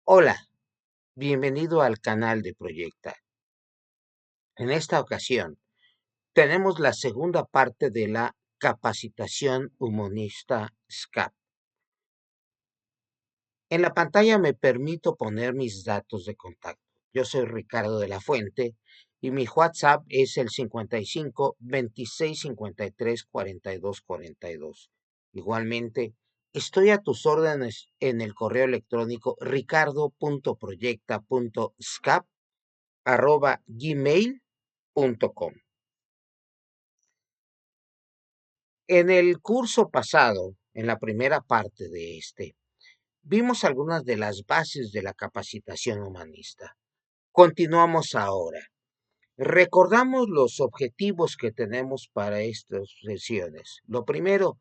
Hola, bienvenido al canal de Proyecta. En esta ocasión tenemos la segunda parte de la capacitación humanista SCAP. En la pantalla me permito poner mis datos de contacto. Yo soy Ricardo de la Fuente y mi WhatsApp es el 55 26 53 42 42. Igualmente, estoy a tus órdenes en el correo electrónico ricardo.proyecta.scap@gmail.com. En el curso pasado, en la primera parte de vimos algunas de las bases de la capacitación humanista. Continuamos ahora. Recordamos los objetivos que tenemos para estas sesiones. Lo primero,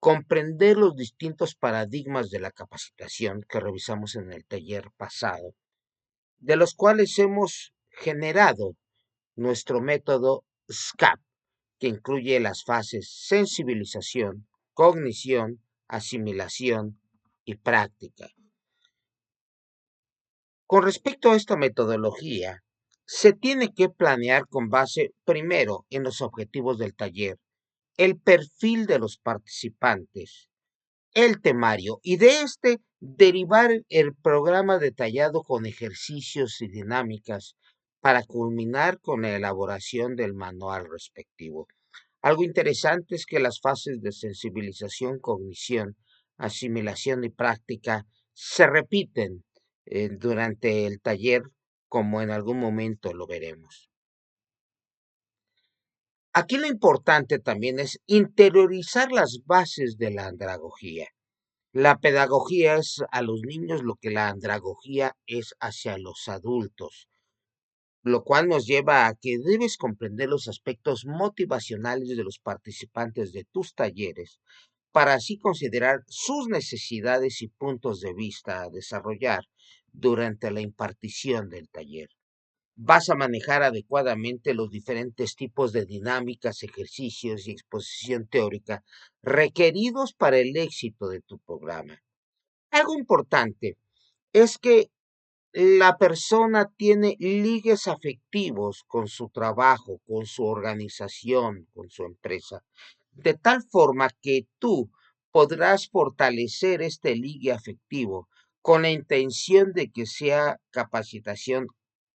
comprender los distintos paradigmas de la capacitación que revisamos en el taller pasado, de los cuales hemos generado nuestro método SCAP, que incluye las fases sensibilización, cognición, asimilación y práctica. Con respecto a esta metodología, se tiene que planear con base primero en los objetivos del taller, el perfil de los participantes, el temario y de derivar el programa detallado con ejercicios y dinámicas para culminar con la elaboración del manual respectivo. Algo interesante es que las fases de sensibilización, cognición, asimilación y práctica se repiten durante el taller, como en algún momento lo veremos. Aquí lo importante también es interiorizar las bases de la andragogía. La pedagogía es a los niños lo que la andragogía es hacia los adultos, lo cual nos lleva a que debes comprender los aspectos motivacionales de los participantes de tus talleres para así considerar sus necesidades y puntos de vista a desarrollar durante la impartición del taller. Vas a manejar adecuadamente los diferentes tipos de dinámicas, ejercicios y exposición teórica requeridos para el éxito de tu programa. Algo importante es que la persona tiene ligues afectivos con su trabajo, con su organización, con su empresa, de tal forma que tú podrás fortalecer este ligue afectivo con la intención de que sea capacitación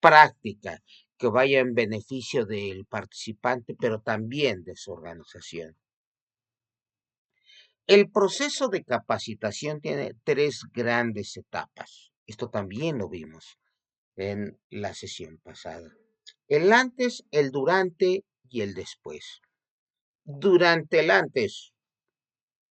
práctica, que vaya en beneficio del participante, pero también de su organización. El proceso de capacitación tiene tres grandes etapas. Esto también lo vimos en la sesión pasada. El antes, el durante y el después. Durante el antes,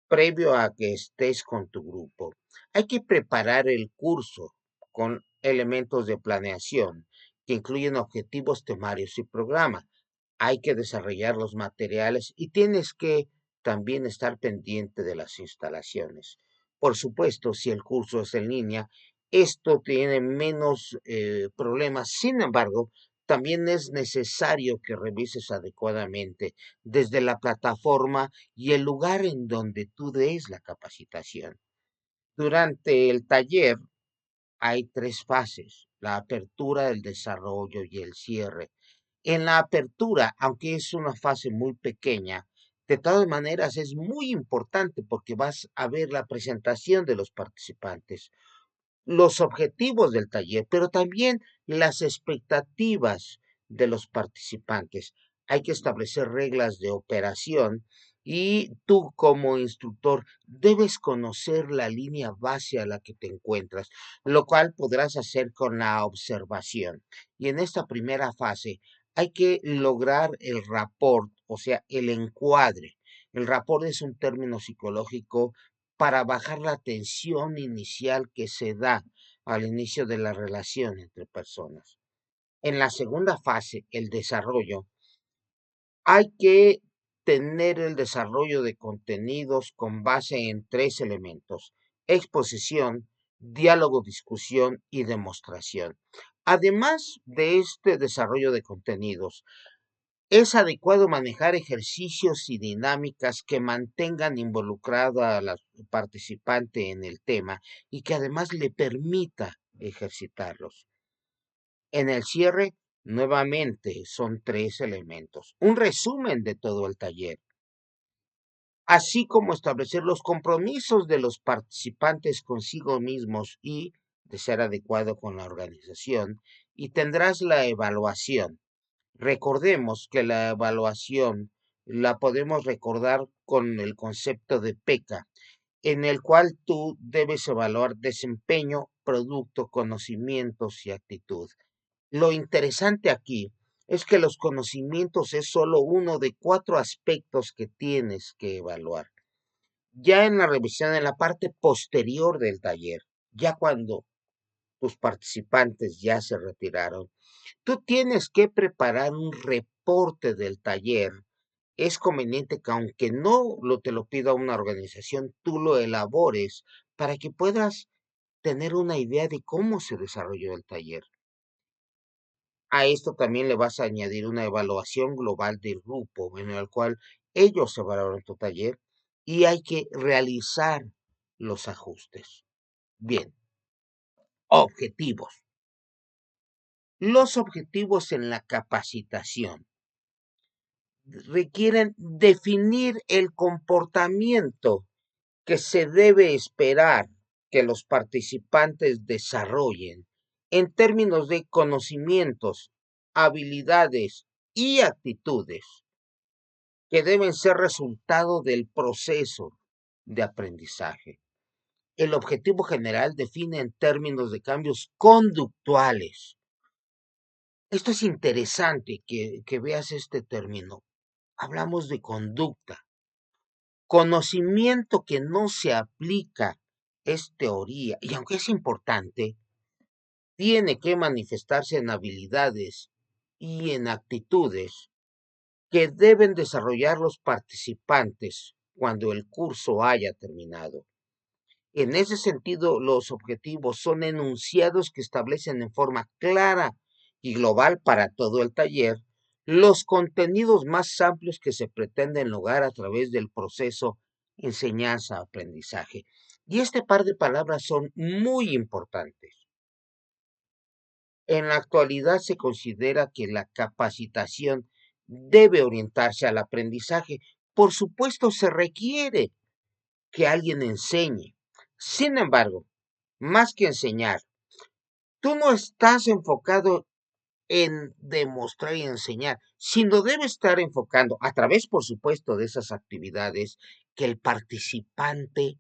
previo a que estés con tu grupo, hay que preparar el curso con elementos de planeación que incluyen objetivos, temarios y programa. Hay que desarrollar los materiales y tienes que también estar pendiente de las instalaciones. Por supuesto, si el curso es en línea, esto tiene menos problemas. Sin embargo, también es necesario que revises adecuadamente desde la plataforma y el lugar en donde tú des la capacitación. Durante el taller hay tres fases: la apertura, el desarrollo y el cierre. En la apertura, aunque es una fase muy pequeña, de todas maneras es muy importante porque vas a ver la presentación de los participantes, los objetivos del taller, pero también las expectativas de los participantes. Hay que establecer reglas de operación y tú como instructor debes conocer la línea base a la que te encuentras, lo cual podrás hacer con la observación. Y en esta primera fase hay que lograr el rapport, o sea, el encuadre. El rapport es un término psicológico para bajar la tensión inicial que se da al inicio de la relación entre personas. En la segunda fase, el desarrollo, hay que tener el desarrollo de contenidos con base en tres elementos: exposición, diálogo, discusión y demostración. Además de este desarrollo de contenidos, es adecuado manejar ejercicios y dinámicas que mantengan involucrada a la participante en el tema y que además le permita ejercitarlos. En el cierre, nuevamente, son 3 elementos. Un resumen de todo el taller, así como establecer los compromisos de los participantes consigo mismos y, de ser adecuado, con la organización, y tendrás la evaluación. Recordemos que la evaluación la podemos recordar con el concepto de PECA, en el cual tú debes evaluar desempeño, producto, conocimientos y actitud. Lo interesante aquí es que los conocimientos es solo uno de 4 aspectos que tienes que evaluar. Ya en la revisión, en la parte posterior del taller, ya cuando tus participantes ya se retiraron, tú tienes que preparar un reporte del taller. Es conveniente que, aunque no te lo pida una organización, tú lo elabores para que puedas tener una idea de cómo se desarrolló el taller. A esto también le vas a añadir una evaluación global del grupo en el cual ellos evaluaron tu taller y hay que realizar los ajustes. Bien, objetivos. Los objetivos en la capacitación requieren definir el comportamiento que se debe esperar que los participantes desarrollen en términos de conocimientos, habilidades y actitudes que deben ser resultado del proceso de aprendizaje. El objetivo general define en términos de cambios conductuales. Esto es interesante que veas este término. Hablamos de conducta. Conocimiento que no se aplica es teoría, y aunque es importante, tiene que manifestarse en habilidades y en actitudes que deben desarrollar los participantes cuando el curso haya terminado. En ese sentido, los objetivos son enunciados que establecen en forma clara y global para todo el taller los contenidos más amplios que se pretenden lograr a través del proceso enseñanza-aprendizaje. Y este par de palabras son muy importantes. En la actualidad se considera que la capacitación debe orientarse al aprendizaje. Por supuesto, se requiere que alguien enseñe. Sin embargo, más que enseñar, tú no estás enfocado en demostrar y enseñar, sino debe estar enfocando, a través, por supuesto, de esas actividades, que el participante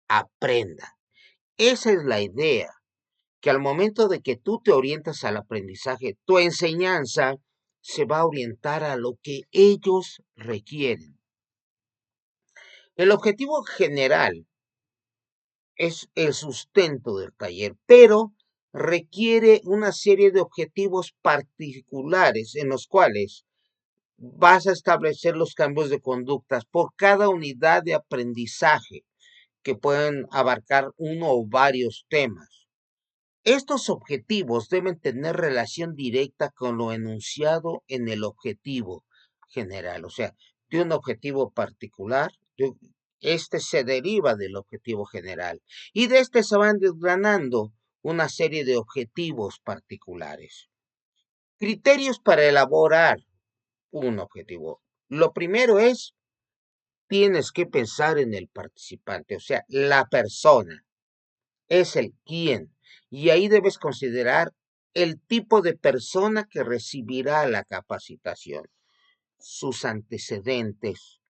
aprenda. Esa es la idea, que al momento de que tú te orientas al aprendizaje, tu enseñanza se va a orientar a lo que ellos requieren. El objetivo general es el sustento del taller, pero requiere una serie de objetivos particulares en los cuales vas a establecer los cambios de conductas por cada unidad de aprendizaje que pueden abarcar uno o varios temas. Estos objetivos deben tener relación directa con lo enunciado en el objetivo general, o sea, de un objetivo particular, este se deriva del objetivo general y de este se van desgranando una serie de objetivos particulares. Criterios para elaborar un objetivo. Lo primero es, tienes que pensar en el participante, o sea, la persona, es el quién. Y ahí debes considerar el tipo de persona que recibirá la capacitación, sus antecedentes,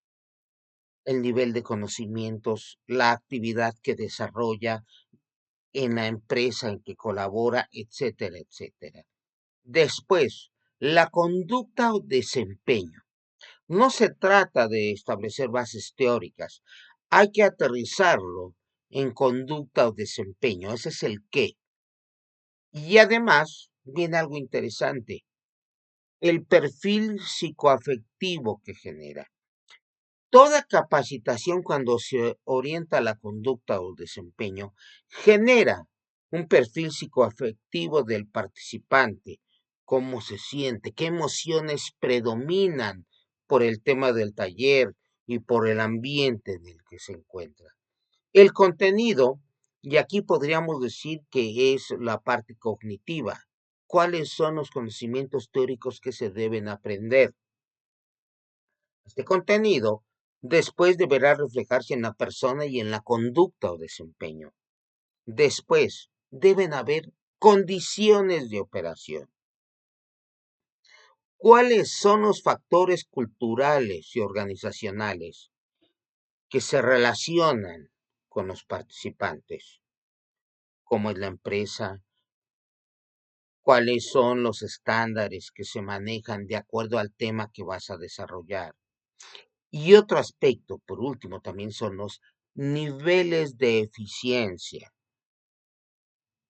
el nivel de conocimientos, la actividad que desarrolla en la empresa en que colabora, etcétera, etcétera. Después, la conducta o desempeño. No se trata de establecer bases teóricas, hay que aterrizarlo en conducta o desempeño, ese es el qué. Y además viene algo interesante, el perfil psicoafectivo que genera. Toda capacitación, cuando se orienta a la conducta o desempeño, genera un perfil psicoafectivo del participante, cómo se siente, qué emociones predominan por el tema del taller y por el ambiente en el que se encuentra. El contenido Y aquí podríamos decir que es la parte cognitiva. ¿Cuáles son los conocimientos teóricos que se deben aprender? Este contenido después deberá reflejarse en la persona y en la conducta o desempeño. Después deben haber condiciones de operación. ¿Cuáles son los factores culturales y organizacionales que se relacionan con los participantes? ¿Cómo es la empresa? ¿Cuáles son los estándares que se manejan de acuerdo al tema que vas a desarrollar? Y otro aspecto, por último, también son los niveles de eficiencia.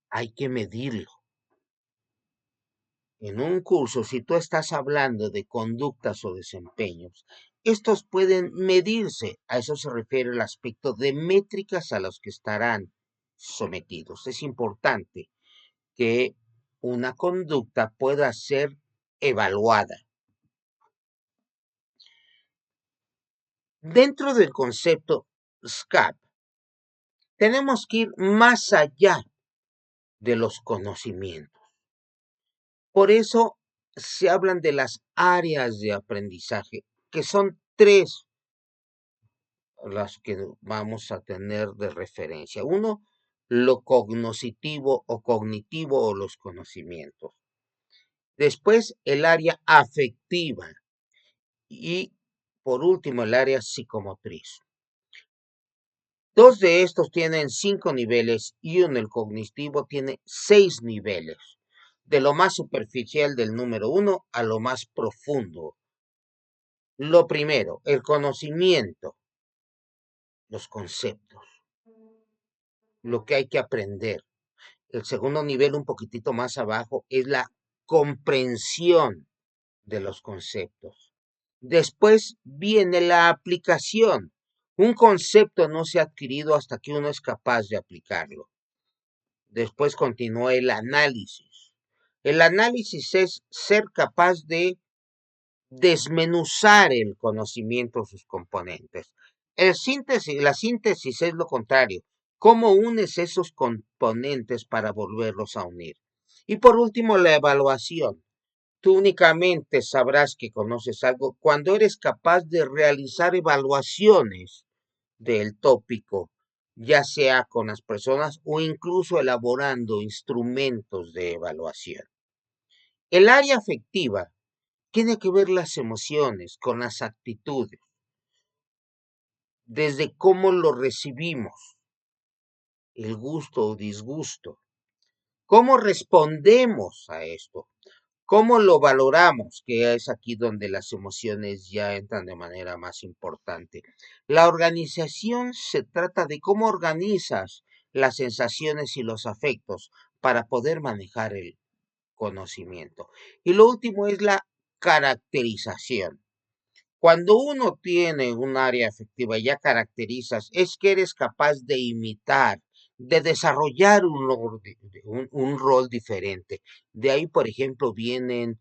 Hay que medirlo. En un curso, si tú estás hablando de conductas o desempeños, estos pueden medirse. A eso se refiere el aspecto de métricas a los que estarán sometidos. Es importante que una conducta pueda ser evaluada. Dentro del concepto SCAP, tenemos que ir más allá de los conocimientos. Por eso se hablan de las áreas de aprendizaje, que son tres las que vamos a tener de referencia. Uno, lo cognoscitivo o cognitivo o los conocimientos. Después, el área afectiva. Y por último, el área psicomotriz. Dos de estos tienen 5 niveles y uno, el cognitivo, tiene 6 niveles. De lo más superficial del número 1 a lo más profundo. Lo primero, el conocimiento, los conceptos, lo que hay que aprender. El segundo nivel, un poquitito más abajo, es la comprensión de los conceptos. Después viene la aplicación. Un concepto no se ha adquirido hasta que uno es capaz de aplicarlo. Después continúa el análisis. El análisis es ser capaz de desmenuzar el conocimiento, sus componentes. La síntesis es lo contrario. ¿Cómo unes esos componentes para volverlos a unir? Y por último, la evaluación. Tú únicamente sabrás que conoces algo cuando eres capaz de realizar evaluaciones del tópico, ya sea con las personas o incluso elaborando instrumentos de evaluación. El área afectiva tiene que ver las emociones con las actitudes, desde cómo lo recibimos, el gusto o disgusto, cómo respondemos a esto, cómo lo valoramos, que es aquí donde las emociones ya entran de manera más importante. La organización se trata de cómo organizas las sensaciones y los afectos para poder manejar el conocimiento. Y lo último es la caracterización. Cuando uno tiene un área afectiva y ya caracterizas, es que eres capaz de imitar, de desarrollar un rol diferente. De ahí, por ejemplo, vienen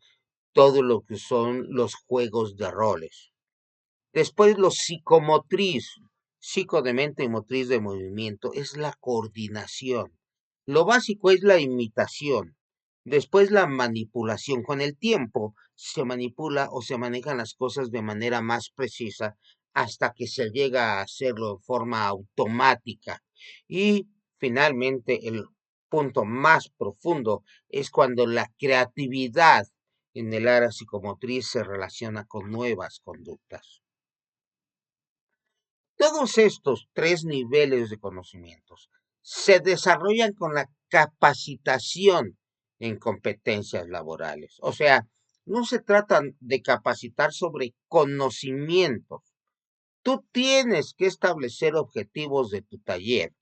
todo lo que son los juegos de roles. Después lo psicomotriz, psico de mente y motriz de movimiento, es la coordinación. Lo básico es la imitación. Después la manipulación. Con el tiempo se manipula o se manejan las cosas de manera más precisa hasta que se llega a hacerlo de forma automática. Y finalmente el punto más profundo es cuando la creatividad en el área psicomotriz se relaciona con nuevas conductas. Todos estos tres niveles de conocimientos se desarrollan con la capacitación en competencias laborales. O sea, no se trata de capacitar sobre conocimientos. Tú tienes que establecer objetivos de tu taller,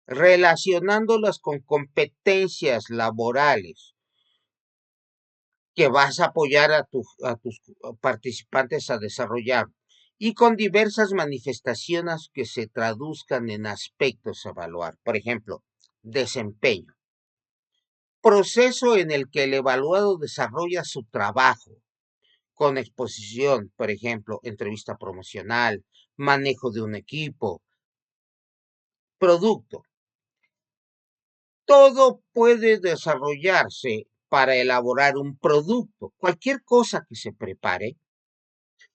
relacionándolas con competencias laborales que vas a apoyar a tus participantes a desarrollar y con diversas manifestaciones que se traduzcan en aspectos a evaluar. Por ejemplo, desempeño. Proceso en el que el evaluado desarrolla su trabajo con exposición, por ejemplo, entrevista promocional, manejo de un equipo. Producto. todo puede desarrollarse para elaborar un producto. Cualquier cosa que se prepare,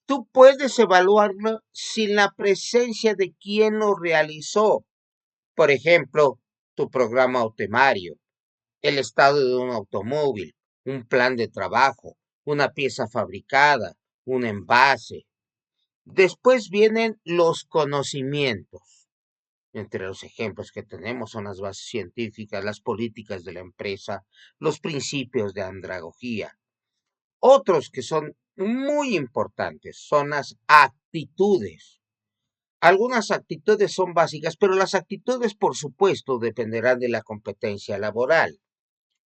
tú puedes evaluarlo sin la presencia de quien lo realizó. Por ejemplo, tu programa o temario, el estado de un automóvil, un plan de trabajo, una pieza fabricada, un envase. Después vienen los conocimientos. Entre los ejemplos que tenemos son las bases científicas, las políticas de la empresa, los principios de andragogía. Otros que son muy importantes son las actitudes. Algunas actitudes son básicas, pero las actitudes, por supuesto, dependerán de la competencia laboral.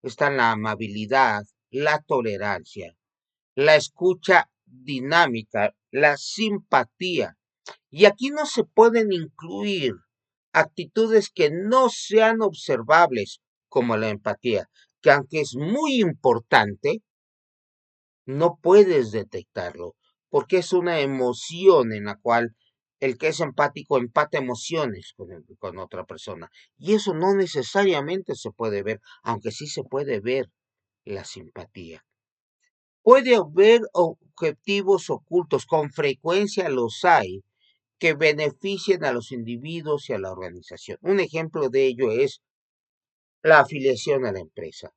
Están la amabilidad, la tolerancia, la escucha dinámica, la simpatía. Y aquí no se pueden incluir actitudes que no sean observables, como la empatía, que aunque es muy importante, no puedes detectarlo, porque es una emoción en la cual el que es empático empata emociones con otra persona. Y eso no necesariamente se puede ver, aunque sí se puede ver la simpatía. Puede haber objetivos ocultos, con frecuencia los hay, que beneficien a los individuos y a la organización. Un ejemplo de ello es la afiliación a la empresa.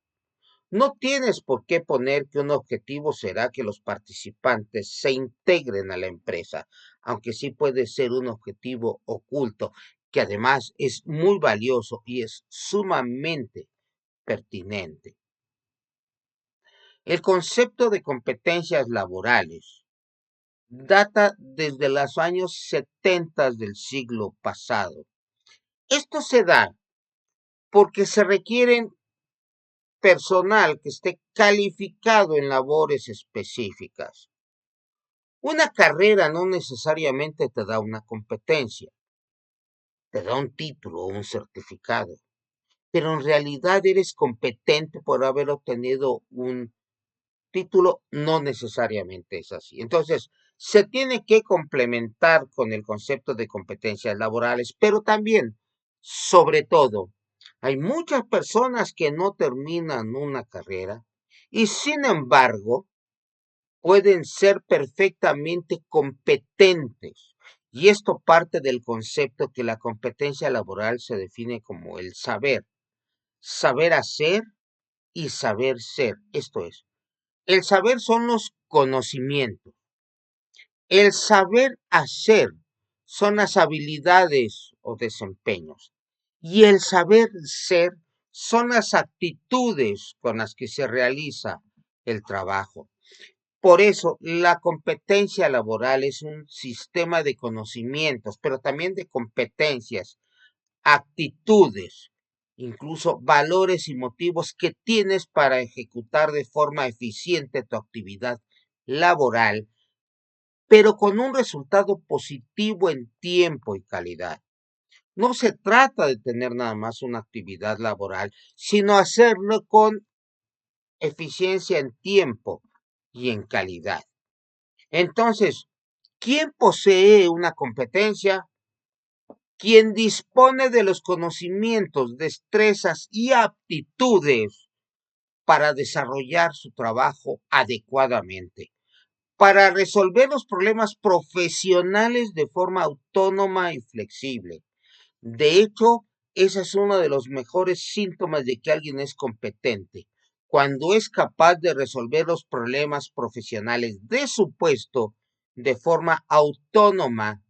No tienes por qué poner que un objetivo será que los participantes se integren a la empresa, aunque sí puede ser un objetivo oculto, que además es muy valioso y es sumamente pertinente. El concepto de competencias laborales data desde los años 70 del siglo pasado. Esto se da porque se requieren personal que esté calificado en labores específicas. Una carrera no necesariamente te da una competencia, te da un título o un certificado, pero en realidad eres competente por haber obtenido un título, no necesariamente es así. Entonces, se tiene que complementar con el concepto de competencias laborales, pero también, sobre todo, hay muchas personas que no terminan una carrera y sin embargo pueden ser perfectamente competentes. Y esto parte del concepto que la competencia laboral se define como el saber hacer y saber ser. Esto es, el saber son los conocimientos. El saber hacer son las habilidades o desempeños. Y el saber ser son las actitudes con las que se realiza el trabajo. Por eso, la competencia laboral es un sistema de conocimientos, pero también de competencias, actitudes, incluso valores y motivos que tienes para ejecutar de forma eficiente tu actividad laboral, pero con un resultado positivo en tiempo y calidad. No se trata de tener nada más una actividad laboral, sino hacerlo con eficiencia en tiempo y en calidad. Entonces, ¿quién posee una competencia? Quien dispone de los conocimientos, destrezas y aptitudes para desarrollar su trabajo adecuadamente, para resolver los problemas profesionales de forma autónoma y flexible. De hecho, ese es uno de los mejores síntomas de que alguien es competente, cuando es capaz de resolver los problemas profesionales de su puesto de forma autónoma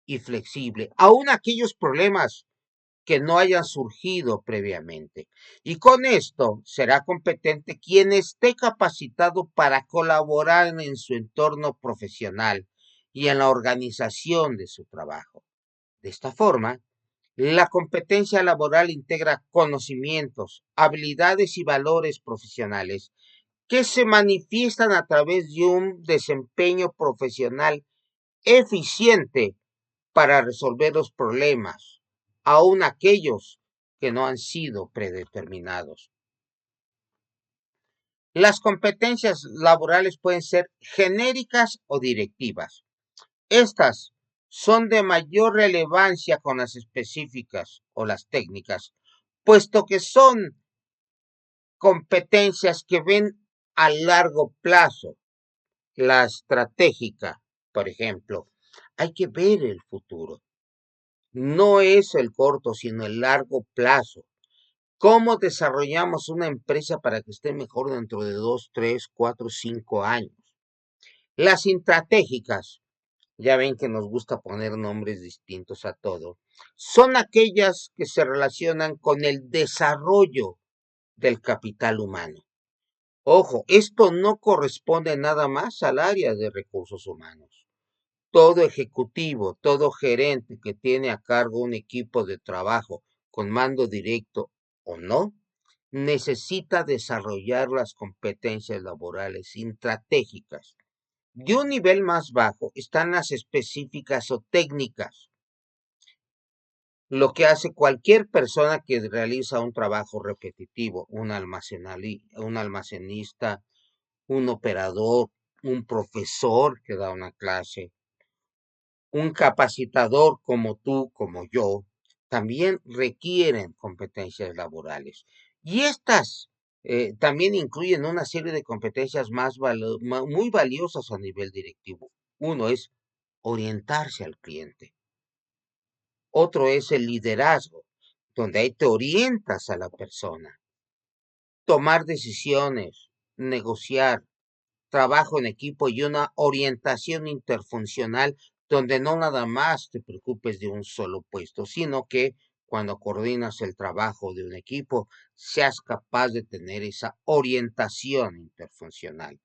y flexible, aun aquellos problemas que no hayan surgido previamente. Y con esto será competente quien esté capacitado para colaborar en su entorno profesional y en la organización de su trabajo. De esta forma, la competencia laboral integra conocimientos, habilidades y valores profesionales que se manifiestan a través de un desempeño profesional eficiente para resolver los problemas, aun aquellos que no han sido predeterminados. Las competencias laborales pueden ser genéricas o directivas. Estas son de mayor relevancia con las específicas o las técnicas, puesto que son competencias que ven a largo plazo. La estratégica, por ejemplo, hay que ver el futuro. No es el corto, sino el largo plazo. ¿Cómo desarrollamos una empresa para que esté mejor dentro de 2, 3, 4, 5 años? Las estratégicas, ya ven que nos gusta poner nombres distintos a todo, son aquellas que se relacionan con el desarrollo del capital humano. Ojo, esto no corresponde nada más al área de recursos humanos. Todo ejecutivo, todo gerente que tiene a cargo un equipo de trabajo con mando directo o no, necesita desarrollar las competencias laborales estratégicas. De un nivel más bajo están las específicas o técnicas, lo que hace cualquier persona que realiza un trabajo repetitivo, un almacenista, un operador, un profesor que da una clase, un capacitador como tú, como yo, también requieren competencias laborales. Y estas también incluyen una serie de competencias muy valiosas a nivel directivo. Uno es orientarse al cliente. Otro es el liderazgo, donde ahí te orientas a la persona. Tomar decisiones, negociar, trabajo en equipo y una orientación interfuncional donde no nada más te preocupes de un solo puesto, sino que cuando coordinas el trabajo de un equipo, seas capaz de tener esa orientación interfuncional.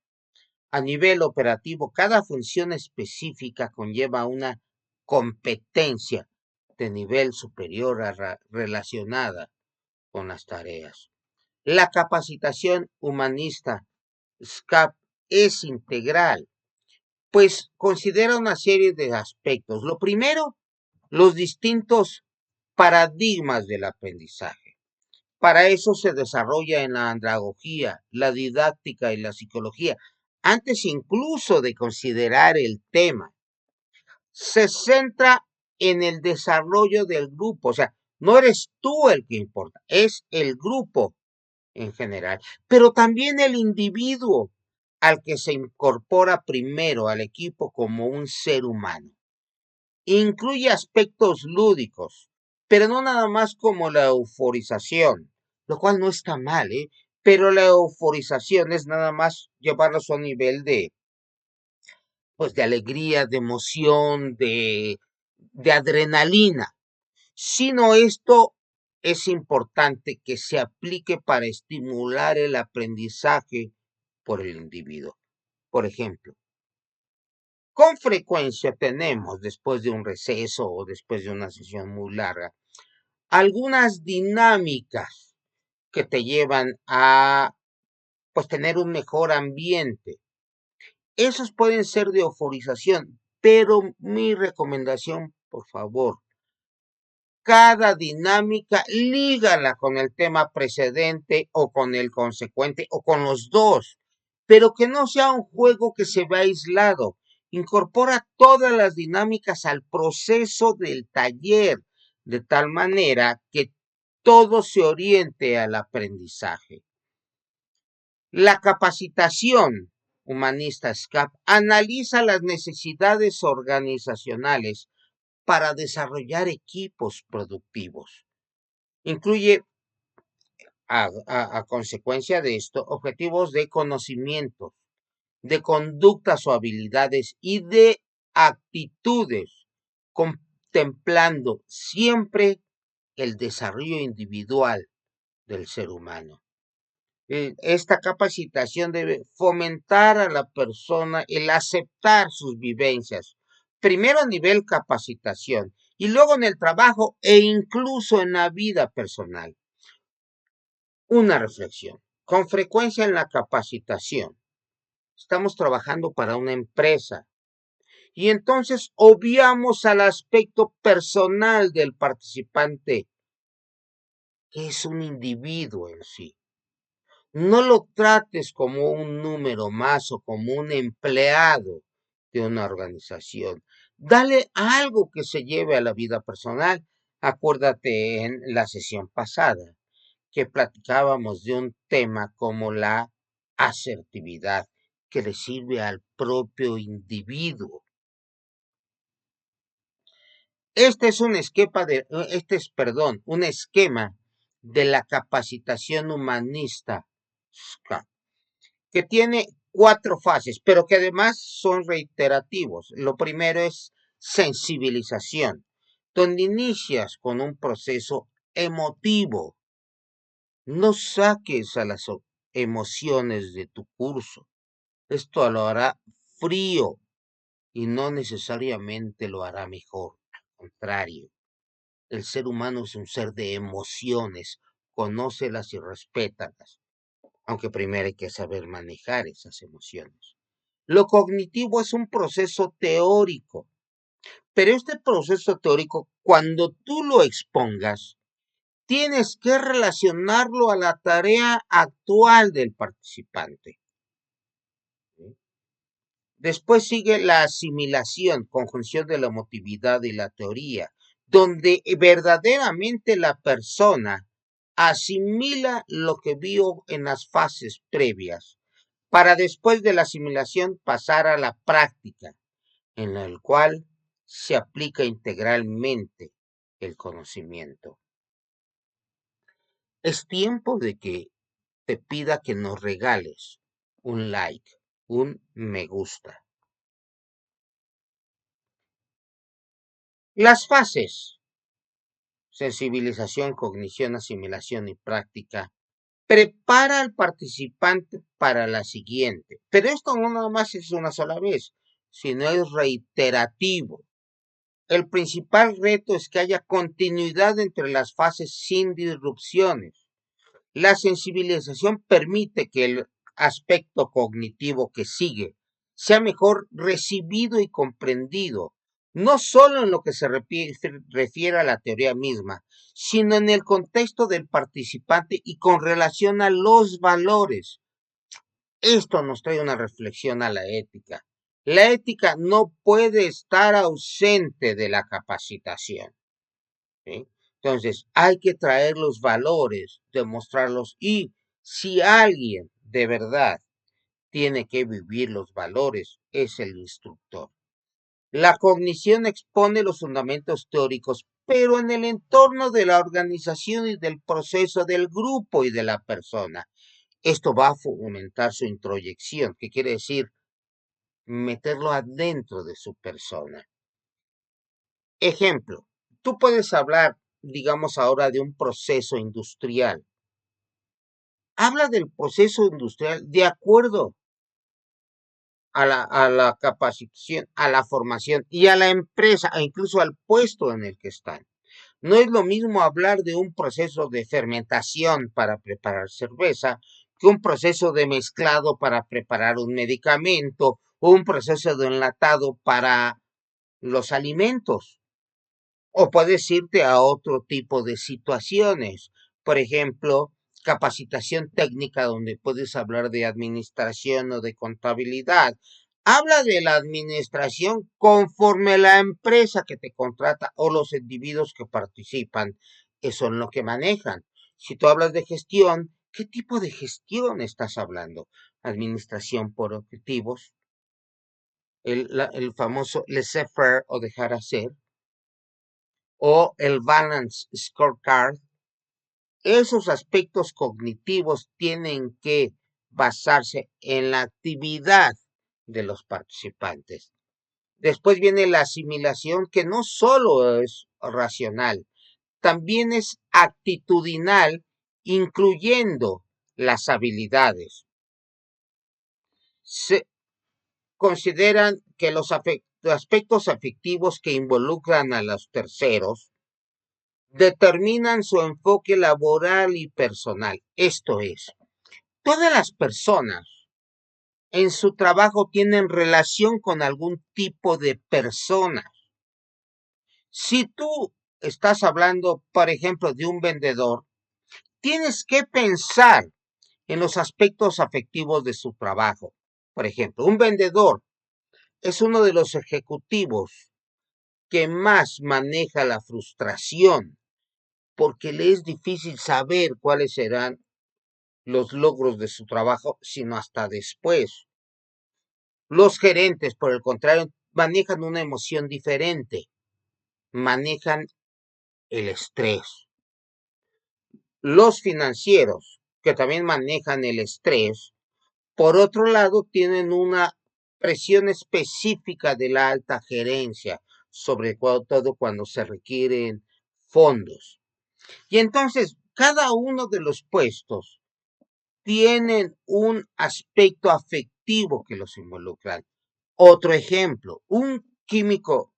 A nivel operativo, cada función específica conlleva una competencia de nivel superior relacionada con las tareas. La capacitación humanista SCAP es integral, pues considera una serie de aspectos. Lo primero, los distintos paradigmas del aprendizaje. Para eso se desarrolla en la andragogía, la didáctica y la psicología, antes incluso de considerar el tema. Se centra en el desarrollo del grupo, o sea, no eres tú el que importa, es el grupo en general, pero también el individuo al que se incorpora primero al equipo como un ser humano. Incluye aspectos lúdicos, pero no nada más como la euforización, lo cual no está mal, pero la euforización es nada más llevarlos a un nivel pues, de alegría, de emoción, de adrenalina, sino esto es importante que se aplique para estimular el aprendizaje por el individuo. Por ejemplo, con frecuencia tenemos, después de un receso o después de una sesión muy larga, algunas dinámicas que te llevan a pues tener un mejor ambiente. Esos pueden ser de euforización, pero mi recomendación, por favor, cada dinámica lígala con el tema precedente o con el consecuente o con los dos, pero que no sea un juego que se vea aislado. Incorpora todas las dinámicas al proceso del taller, de tal manera que todo se oriente al aprendizaje. La capacitación humanista SCAP analiza las necesidades organizacionales para desarrollar equipos productivos. Incluye, a consecuencia de esto, objetivos de conocimiento, de conductas o habilidades y de actitudes, contemplando siempre el desarrollo individual del ser humano. Esta capacitación debe fomentar a la persona el aceptar sus vivencias, primero a nivel capacitación y luego en el trabajo e incluso en la vida personal. Una reflexión. Con frecuencia en la capacitación estamos trabajando para una empresa y entonces obviamos al aspecto personal del participante, que es un individuo en sí. No lo trates como un número más o como un empleado de una organización. Dale algo que se lleve a la vida personal. Acuérdate en la sesión pasada. que platicábamos de un tema como la asertividad, que le sirve al propio individuo. Un esquema de la capacitación humanista que tiene 4 fases, pero que además son reiterativos. Lo primero es sensibilización, donde inicias con un proceso emotivo. No saques a las emociones de tu curso. Esto lo hará frío y no necesariamente lo hará mejor. Al contrario, el ser humano es un ser de emociones, conócelas y respétalas, aunque primero hay que saber manejar esas emociones. Lo cognitivo es un proceso teórico, pero este proceso teórico, cuando tú lo expongas, tienes que relacionarlo a la tarea actual del participante. Después sigue la asimilación, conjunción de la emotividad y la teoría, donde verdaderamente la persona asimila lo que vio en las fases previas, para después de la asimilación pasar a la práctica, en la cual se aplica integralmente el conocimiento. Es tiempo de que te pida que nos regales un like, un me gusta. Las fases: sensibilización, cognición, asimilación y práctica, prepara al participante para la siguiente. Pero esto no nada más es una sola vez, sino es reiterativo. El principal reto es que haya continuidad entre las fases sin disrupciones. La sensibilización permite que el aspecto cognitivo que sigue sea mejor recibido y comprendido, no solo en lo que se refiere a la teoría misma, sino en el contexto del participante y con relación a los valores. Esto nos trae una reflexión a la ética. La ética no puede estar ausente de la capacitación, ¿sí? Entonces, hay que traer los valores, demostrarlos, y si alguien de verdad tiene que vivir los valores, es el instructor. La cognición expone los fundamentos teóricos, pero en el entorno de la organización y del proceso del grupo y de la persona. Esto va a fomentar su introyección, que quiere decir meterlo adentro de su persona. Ejemplo, tú puedes hablar, digamos ahora, de un proceso industrial. Habla del proceso industrial de acuerdo a la capacitación, a la formación y a la empresa, e incluso al puesto en el que están. No es lo mismo hablar de un proceso de fermentación para preparar cerveza que un proceso de mezclado para preparar un medicamento o un proceso de enlatado para los alimentos. O puedes irte a otro tipo de situaciones. Por ejemplo, capacitación técnica donde puedes hablar de administración o de contabilidad. Habla de la administración conforme la empresa que te contrata o los individuos que participan, que son lo que manejan. Si tú hablas de gestión, ¿qué tipo de gestión estás hablando? Administración por objetivos, el famoso laissez-faire o dejar hacer, o el Balance Scorecard. Esos aspectos cognitivos tienen que basarse en la actividad de los participantes. Después viene la asimilación, que no solo es racional, también es actitudinal, incluyendo las habilidades. Se consideran que los aspectos afectivos que involucran a los terceros determinan su enfoque laboral y personal. Esto es, todas las personas en su trabajo tienen relación con algún tipo de persona. Si tú estás hablando, por ejemplo, de un vendedor, tienes que pensar en los aspectos afectivos de su trabajo. Por ejemplo, un vendedor es uno de los ejecutivos que más maneja la frustración porque le es difícil saber cuáles serán los logros de su trabajo, sino hasta después. Los gerentes, por el contrario, manejan una emoción diferente, manejan el estrés. Los financieros, que también manejan el estrés, por otro lado, tienen una presión específica de la alta gerencia, sobre todo cuando se requieren fondos. Y entonces, cada uno de los puestos tienen un aspecto afectivo que los involucran. Otro ejemplo, un químico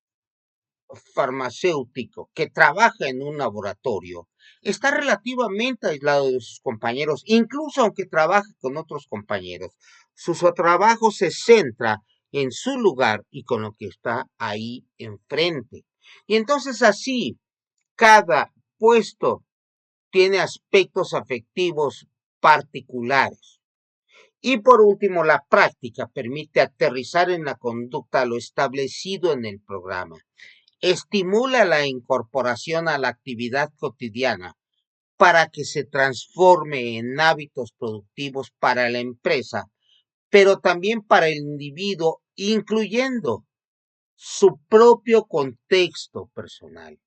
farmacéutico que trabaja en un laboratorio está relativamente aislado de sus compañeros, incluso aunque trabaje con otros compañeros. Su trabajo se centra en su lugar y con lo que está ahí enfrente. Y entonces así, cada puesto tiene aspectos afectivos particulares. Y por último, la práctica permite aterrizar en la conducta lo establecido en el programa. Estimula la incorporación a la actividad cotidiana para que se transforme en hábitos productivos para la empresa, pero también para el individuo, incluyendo su propio contexto personal.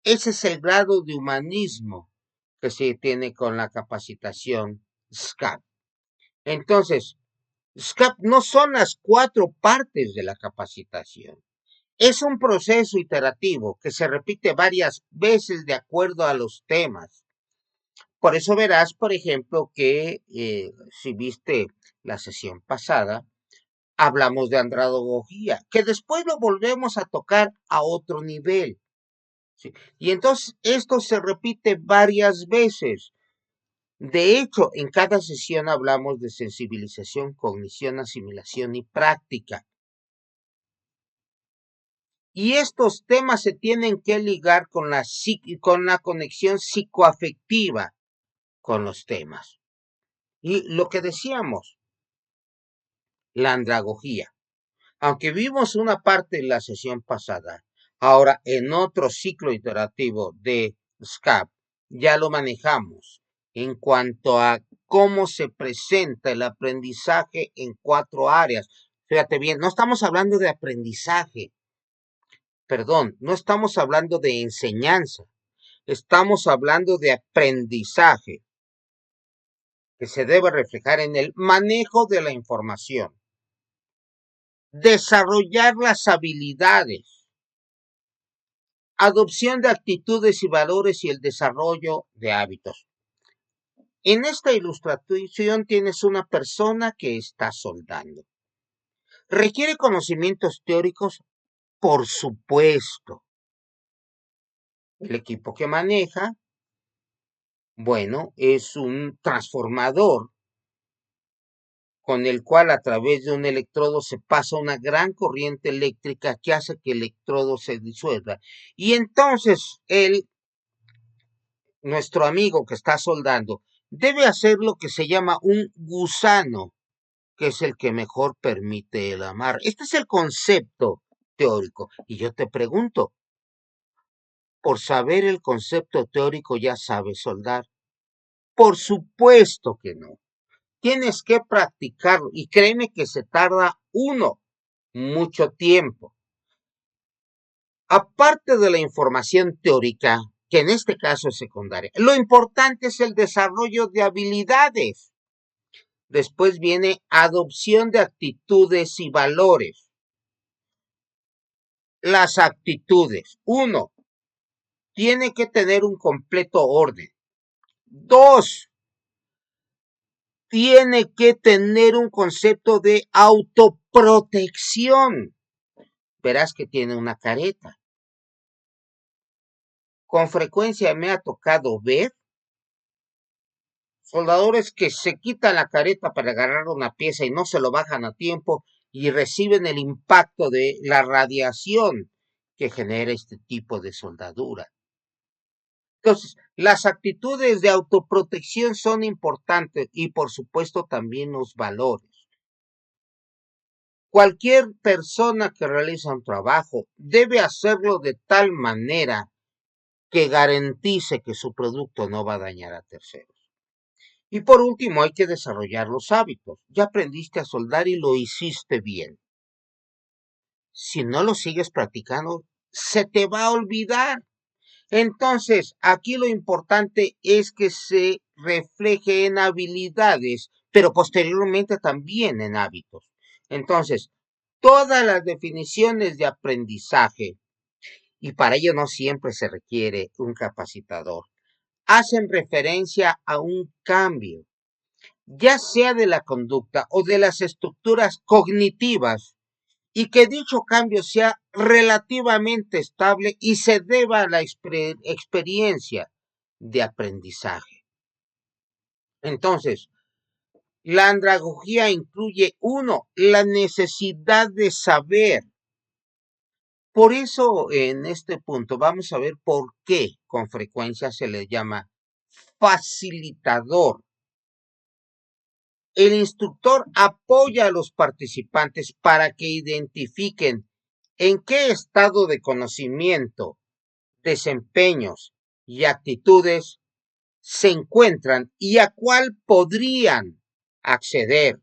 Ese es el grado de humanismo que se tiene con la capacitación SCAP. Entonces, SCAP no son las 4 partes de la capacitación. Es un proceso iterativo que se repite varias veces de acuerdo a los temas. Por eso verás, por ejemplo, que si viste la sesión pasada, hablamos de andragogía, que después lo volvemos a tocar a otro nivel. ¿Sí? Y entonces esto se repite varias veces. De hecho, en cada sesión hablamos de sensibilización, cognición, asimilación y práctica. Y estos temas se tienen que ligar con la conexión psicoafectiva con los temas. Y lo que decíamos, la andragogía. Aunque vimos una parte en la sesión pasada, ahora en otro ciclo iterativo de SCAP ya lo manejamos en cuanto a cómo se presenta el aprendizaje en 4 áreas. Fíjate bien, no estamos hablando de aprendizaje, perdón, no estamos hablando de enseñanza, estamos hablando de aprendizaje que se debe reflejar en el manejo de la información, desarrollar las habilidades, adopción de actitudes y valores y el desarrollo de hábitos. En esta ilustración tienes una persona que está soldando. ¿Requiere conocimientos teóricos? Por supuesto. El equipo que maneja, bueno, es un transformador con el cual a través de un electrodo se pasa una gran corriente eléctrica que hace que el electrodo se disuelva. Y entonces nuestro amigo que está soldando, debe hacer lo que se llama un gusano, que es el que mejor permite el amar. Este es el concepto teórico. Y yo te pregunto, ¿por saber el concepto teórico ya sabes soldar? Por supuesto que no. Tienes que practicarlo y créeme que se tarda mucho tiempo. Aparte de la información teórica, que en este caso es secundaria, lo importante es el desarrollo de habilidades. Después viene adopción de actitudes y valores. Las actitudes. 1. Tiene que tener un completo orden. 2. Tiene que tener un concepto de autoprotección. Verás que tiene una careta. Con frecuencia me ha tocado ver soldadores que se quitan la careta para agarrar una pieza y no se lo bajan a tiempo y reciben el impacto de la radiación que genera este tipo de soldadura. Entonces, las actitudes de autoprotección son importantes y por supuesto también los valores. Cualquier persona que realiza un trabajo debe hacerlo de tal manera que garantice que su producto no va a dañar a terceros. Y por último, hay que desarrollar los hábitos. Ya aprendiste a soldar y lo hiciste bien. Si no lo sigues practicando, se te va a olvidar. Entonces, aquí lo importante es que se refleje en habilidades, pero posteriormente también en hábitos. Entonces, todas las definiciones de aprendizaje, y para ello no siempre se requiere un capacitador, hacen referencia a un cambio, ya sea de la conducta o de las estructuras cognitivas, y que dicho cambio sea relativamente estable y se deba a la experiencia de aprendizaje. Entonces, la andragogía incluye, uno, la necesidad de saber. Por eso, en este punto, vamos a ver por qué con frecuencia se le llama facilitador. El instructor apoya a los participantes para que identifiquen en qué estado de conocimiento, desempeños y actitudes se encuentran y a cuál podrían acceder.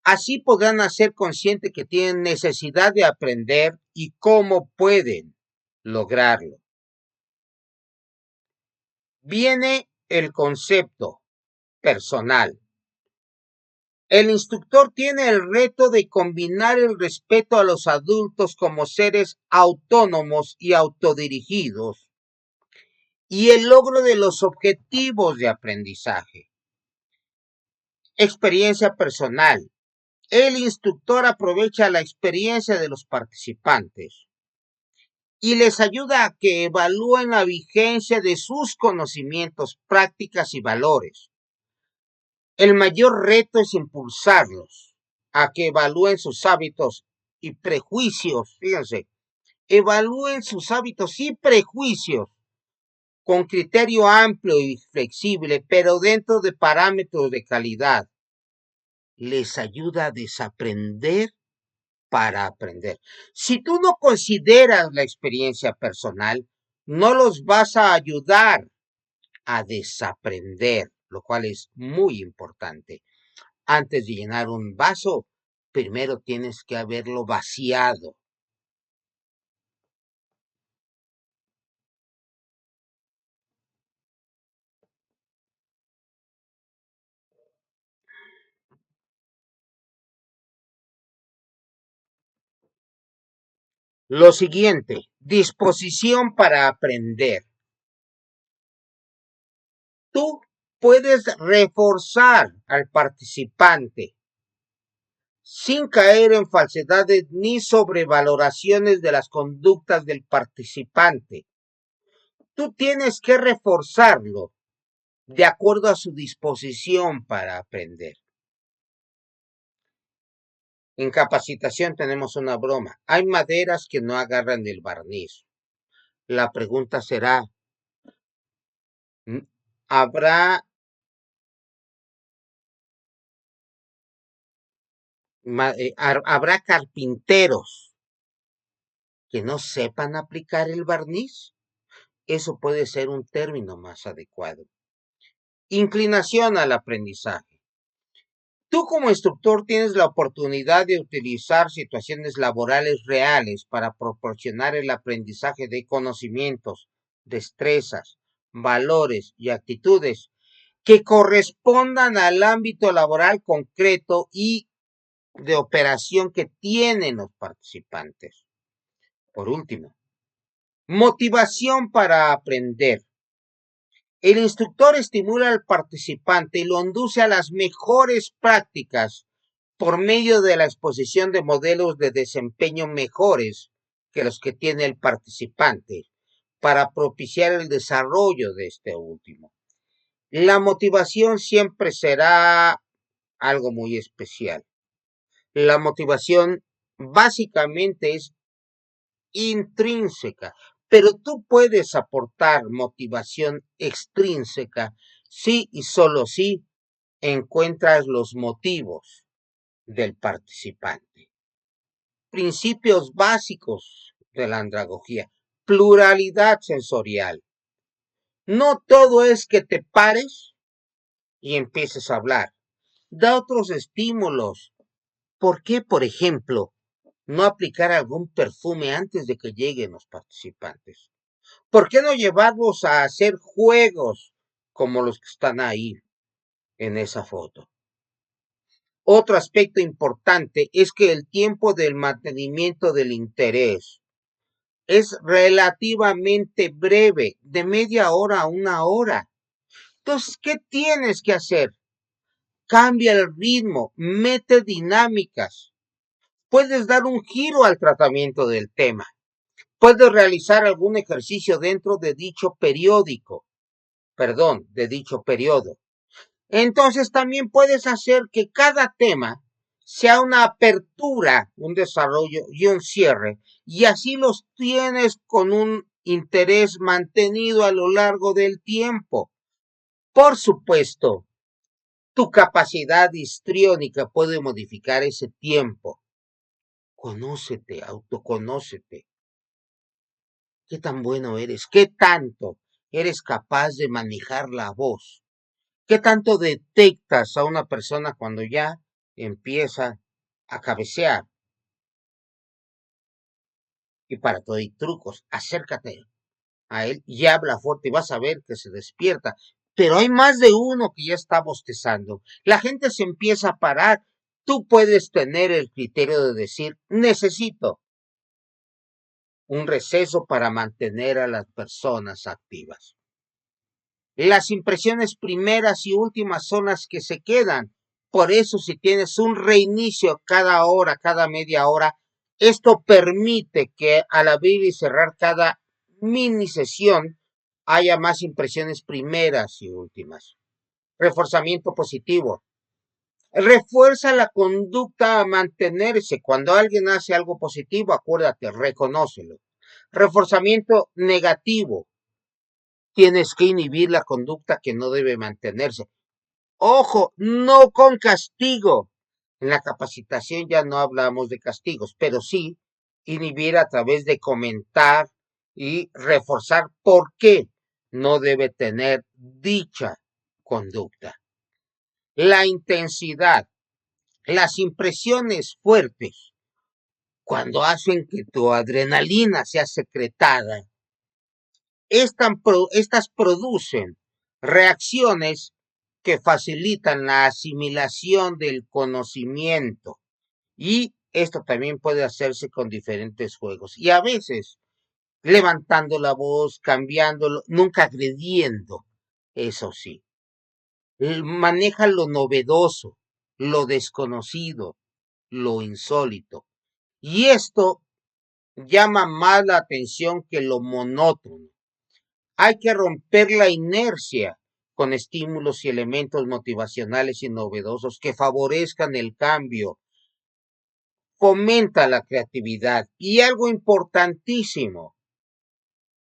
Así podrán hacer consciente que tienen necesidad de aprender y cómo pueden lograrlo. Viene el concepto personal. El instructor tiene el reto de combinar el respeto a los adultos como seres autónomos y autodirigidos y el logro de los objetivos de aprendizaje. Experiencia personal. El instructor aprovecha la experiencia de los participantes y les ayuda a que evalúen la vigencia de sus conocimientos, prácticas y valores. El mayor reto es impulsarlos a que evalúen sus hábitos y prejuicios, fíjense, evalúen sus hábitos y prejuicios con criterio amplio y flexible, pero dentro de parámetros de calidad. Les ayuda a desaprender para aprender. Si tú no consideras la experiencia personal, no los vas a ayudar a desaprender, lo cual es muy importante. Antes de llenar un vaso, primero tienes que haberlo vaciado. Lo siguiente, disposición para aprender. Tú puedes reforzar al participante sin caer en falsedades ni sobrevaloraciones de las conductas del participante. Tú tienes que reforzarlo de acuerdo a su disposición para aprender. En capacitación tenemos una broma. Hay maderas que no agarran el barniz. La pregunta será, ¿habrá carpinteros que no sepan aplicar el barniz? Eso puede ser un término más adecuado. Inclinación al aprendizaje. Tú como instructor tienes la oportunidad de utilizar situaciones laborales reales para proporcionar el aprendizaje de conocimientos, destrezas, valores y actitudes que correspondan al ámbito laboral concreto y de operación que tienen los participantes. Por último, motivación para aprender. El instructor estimula al participante y lo induce a las mejores prácticas por medio de la exposición de modelos de desempeño mejores que los que tiene el participante para propiciar el desarrollo de este último. La motivación siempre será algo muy especial. La motivación básicamente es intrínseca, pero tú puedes aportar motivación extrínseca si y solo si encuentras los motivos del participante. Principios básicos de la andragogía. pluralidad sensorial. No todo es que te pares y empieces a hablar. Da otros estímulos. ¿Por qué, por ejemplo, no aplicar algún perfume antes de que lleguen los participantes? ¿Por qué no llevarlos a hacer juegos como los que están ahí en esa foto? Otro aspecto importante es que el tiempo del mantenimiento del interés es relativamente breve, de media hora a una hora. Entonces, ¿qué tienes que hacer? Cambia el ritmo, mete dinámicas. Puedes dar un giro al tratamiento del tema. Puedes realizar algún ejercicio dentro de dicho de dicho periodo. Entonces también puedes hacer que cada tema sea una apertura, un desarrollo y un cierre, y así los tienes con un interés mantenido a lo largo del tiempo. Por supuesto, tu capacidad histriónica puede modificar ese tiempo. Conócete, autoconócete. ¿Qué tan bueno eres? ¿Qué tanto eres capaz de manejar la voz? ¿Qué tanto detectas a una persona cuando ya empieza a cabecear? Y para todo hay trucos. Acércate a él y habla fuerte y vas a ver que se despierta. Pero hay más de uno que ya está bostezando. La gente se empieza a parar. Tú puedes tener el criterio de decir, necesito un receso para mantener a las personas activas. Las impresiones primeras y últimas son las que se quedan. Por eso, si tienes un reinicio cada hora, cada media hora, esto permite que al abrir y cerrar cada mini sesión haya más impresiones primeras y últimas. Reforzamiento positivo. Refuerza la conducta a mantenerse. Cuando alguien hace algo positivo, acuérdate, reconócelo. Reforzamiento negativo. Tienes que inhibir la conducta que no debe mantenerse. Ojo, no con castigo. En la capacitación ya no hablamos de castigos, pero sí inhibir a través de comentar y reforzar por qué no debe tener dicha conducta. La intensidad, las impresiones fuertes, cuando hacen que tu adrenalina sea secretada, estas producen reacciones que facilitan la asimilación del conocimiento y esto también puede hacerse con diferentes juegos y a veces levantando la voz, cambiándolo, nunca agrediendo, eso sí. Maneja lo novedoso, lo desconocido, lo insólito y esto llama más la atención que lo monótono. Hay que romper la inercia con estímulos y elementos motivacionales y novedosos que favorezcan el cambio, fomenta la creatividad y algo importantísimo,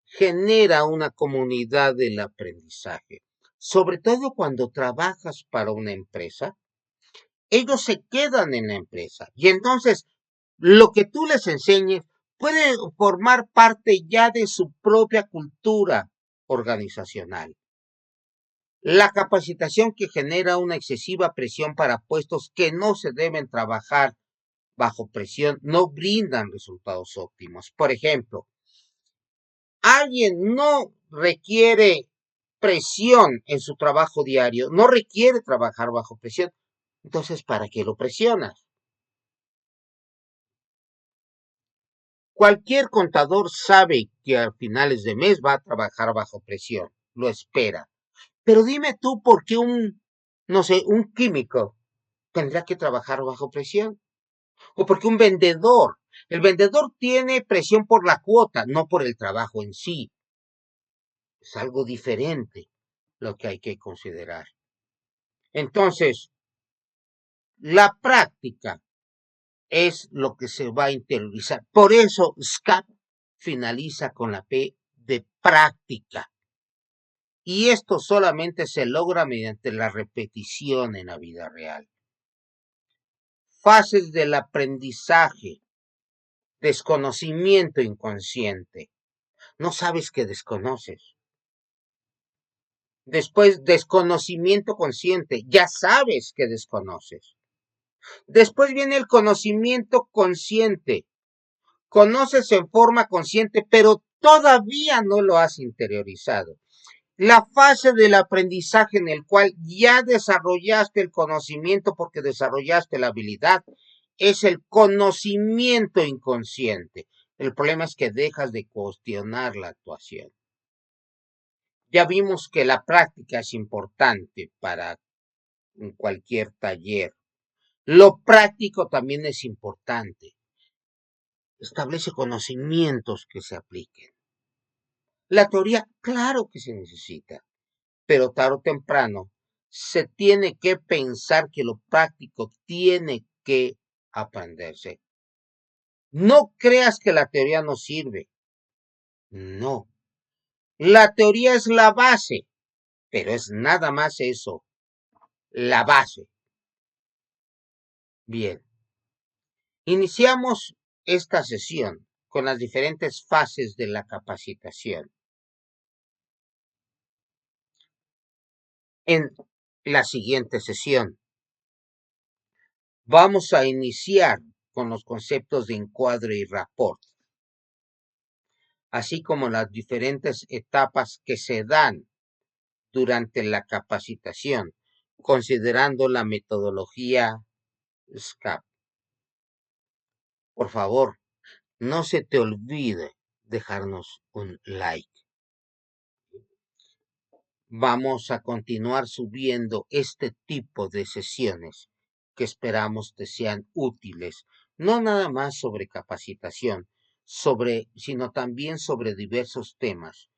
genera una comunidad del aprendizaje. Sobre todo cuando trabajas para una empresa, ellos se quedan en la empresa y entonces lo que tú les enseñes puede formar parte ya de su propia cultura organizacional. La capacitación que genera una excesiva presión para puestos que no se deben trabajar bajo presión no brindan resultados óptimos. Por ejemplo, alguien no requiere presión en su trabajo diario, no requiere trabajar bajo presión. Entonces, ¿para qué lo presionas? Cualquier contador sabe que a finales de mes va a trabajar bajo presión, lo espera. Pero dime tú por qué no sé, un químico tendrá que trabajar bajo presión. O porque el vendedor tiene presión por la cuota, no por el trabajo en sí. Es algo diferente lo que hay que considerar. Entonces, la práctica es lo que se va a interiorizar. Por eso, SCAP finaliza con la P de práctica. Y esto solamente se logra mediante la repetición en la vida real. Fases del aprendizaje, desconocimiento inconsciente, no sabes que desconoces. Después, desconocimiento consciente, ya sabes que desconoces. Después viene el conocimiento consciente. Conoces en forma consciente, pero todavía no lo has interiorizado. La fase del aprendizaje en el cual ya desarrollaste el conocimiento porque desarrollaste la habilidad es el conocimiento inconsciente. El problema es que dejas de cuestionar la actuación. Ya vimos que la práctica es importante para cualquier taller. Lo práctico también es importante. Establece conocimientos que se apliquen. La teoría, claro que se necesita, pero tarde o temprano se tiene que pensar que lo práctico tiene que aprenderse. No creas que la teoría no sirve. No. La teoría es la base, pero es nada más eso, la base. Bien. Iniciamos esta sesión con las diferentes fases de la capacitación. En la siguiente sesión vamos a iniciar con los conceptos de encuadre y rapport, así como las diferentes etapas que se dan durante la capacitación, considerando la metodología SCAP. Por favor, no se te olvide dejarnos un like. Vamos a continuar subiendo este tipo de sesiones que esperamos te sean útiles, no nada más sobre capacitación, sino también sobre diversos temas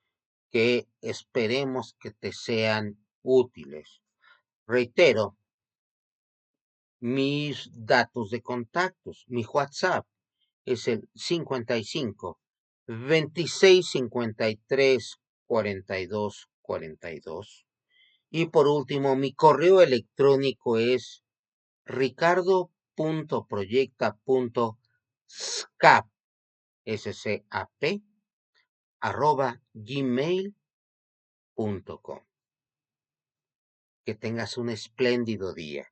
que esperemos que te sean útiles. Reitero, mis datos de contactos, mi WhatsApp es el 55 26 53 42 42. Y por último, mi correo electrónico es ricardo.proyecta.scap, SCAP, @gmail.com. Que tengas un espléndido día.